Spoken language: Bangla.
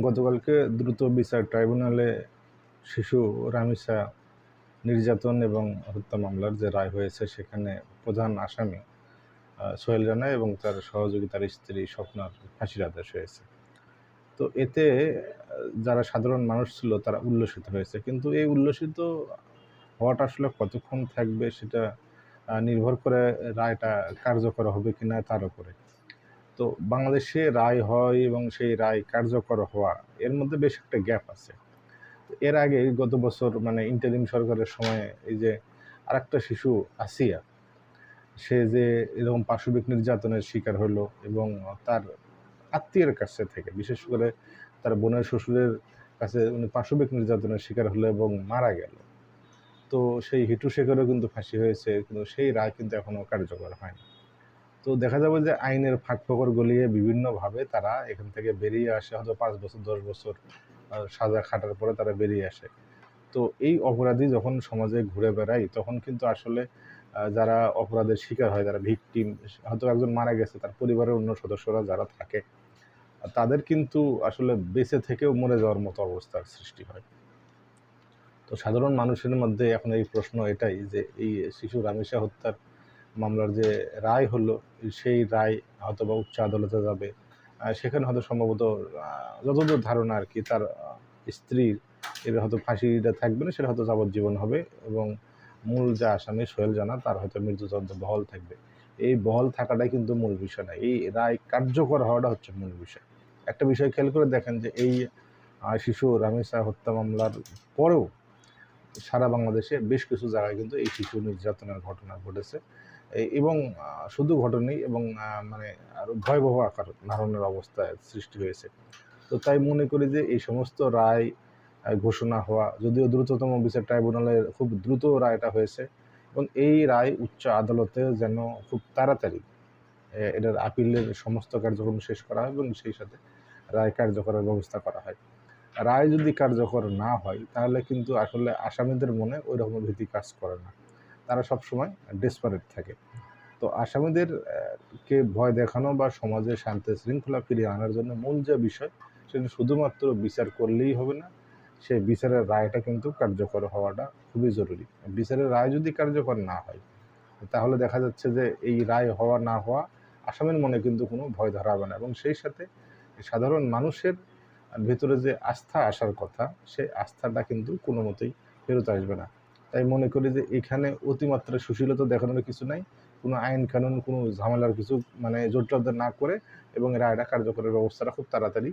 গতকালকে দ্রুত বিচার ট্রাইব্যুনালে শিশু রামিসা নির্যাতন এবং হত্যা মামলার যে রায় হয়েছে সেখানে প্রধান আসামি সোহেল রানা এবং তার সহযোগিতার স্ত্রী স্বপ্নার ফাঁসির আদেশ হয়েছে। তো এতে যারা সাধারণ মানুষ ছিল তারা উল্লসিত হয়েছে, কিন্তু এই উল্লসিত হওয়াটা আসলে কতক্ষণ থাকবে সেটা নির্ভর করে রায়টা কার্যকর হবে কিনা তার উপরে। তো বাংলাদেশে রায় হয় এবং সেই রায় কার্যকর হওয়া এর মধ্যে বেশ একটা গ্যাপ আছে। এর আগে গত বছর মানে ইন্টারিম সরকারের সময় এই যে আরেকটা শিশু আসিয়া, সে যে এরকম পাশবিক নির্যাতনের শিকার হলো এবং তার আত্মীয়ের কাছে থেকে, বিশেষ করে তার বোনের শ্বশুরের কাছে উনি পাশবিক নির্যাতনের শিকার হলো এবং মারা গেল। তো সেই হিটু শেখেরও কিন্তু ফাঁসি হয়েছে, কিন্তু সেই রায় কিন্তু এখনো কার্যকর হয়নি। তো দেখা যাবে যে আইনের ফাঁক-ফোকর গলিয়ে বিভিন্নভাবে তারা এখান থেকে বেরিয়ে আসে, হয়তো 5 বছর 10 বছর সাজা খাটার পরে তারা বেরিয়ে আসে। তো এই অপরাধী যখন সমাজে ঘুরে বেড়ায় তখন কিন্তু আসলে যারা অপরাধের শিকার হয়, যারা ভিকটিম, হয়তো একজন মারা গেছে, তার পরিবারের অন্য সদস্যরা যারা থাকে তাদের কিন্তু আসলে বেঁচে থেকেও মরে যাওয়ার মতো অবস্থার সৃষ্টি হয়। তো সাধারণ মানুষের মধ্যে এখন এই প্রশ্ন এটাই যে এই শিশু রামেসা হত্যার মামলার যে রায় হলো, সেই রায় হয়তোবা উচ্চ আদালতে যাবে। সেখানে হয়তো সম্ভবত যতদূর ধারণা আরকি তার স্ত্রীর এর হয়তো ফাঁসিটা থাকবে না, সেটা হয়তো যাবজ্জীবন হবে এবং মূল যে আসামি সোহেল রানা তার হয়তো মৃত্যুদণ্ড বহাল থাকবে। এই বহাল থাকাটাই কিন্তু মূল বিষয় না। এই রায় কার্যকর হওয়াটা হচ্ছে মূল বিষয়। একটা বিষয় খেয়াল করে দেখেন যে এই শিশু রামেসা হত্যা মামলার পরেও সারা বাংলাদেশে বেশ কিছু জায়গায় কিন্তু এই শিশু নির্যাতনের ঘটনা ঘটেছে এবং শুধু ঘটেনি এবং মানে আরও ভয়াবহ আকার ধারণের অবস্থায় সৃষ্টি হয়েছে। তো তাই মনে করি যে এই সমস্ত রায় ঘোষণা হওয়া, যদিও দ্রুততম বিচার ট্রাইব্যুনালে খুব দ্রুত রায়টা হয়েছে এবং এই রায় উচ্চ আদালতে যেন খুব তাড়াতাড়ি এটার আপিলের সমস্ত কার্যক্রম শেষ করা হয় এবং সেই সাথে রায় কার্যকরের ব্যবস্থা করা হয়। রায় যদি কার্যকর না হয় তাহলে কিন্তু আসলে আসামিদের মনে ওই রকম ভীতি কাজ করে না, তারা সবসময় ডেসপারেট থাকে। তো আসামিদের কে ভয় দেখানো বা সমাজে শান্তি শৃঙ্খলা ফিরিয়ে আনার জন্য মূল যে বিষয়, সেটা শুধুমাত্র বিচার করলেই হবে না, সেই বিচারের রায়টা কিন্তু কার্যকর হওয়াটা খুবই জরুরি। বিচারের রায় যদি কার্যকর না হয় তাহলে দেখা যাচ্ছে যে এই রায় হওয়া না হওয়া আসামির মনে কিন্তু কোনো ভয় ধরাবে না এবং সেই সাথে সাধারণ মানুষের ভেতরে যে আস্থা আসার কথা, সেই আস্থাটা কিন্তু কোনো মতেই ফেরত আসবে না। তাই মনে করি যে এখানে অতিমাত্রা সুশীলতা দেখানোর কিছু নাই। কোনো আইন কানুন, কোনো ঝামেলার কিছু মানে জটিলতা না করে এবং রায়টা কার্যকরের ব্যবস্থাটা খুব তাড়াতাড়ি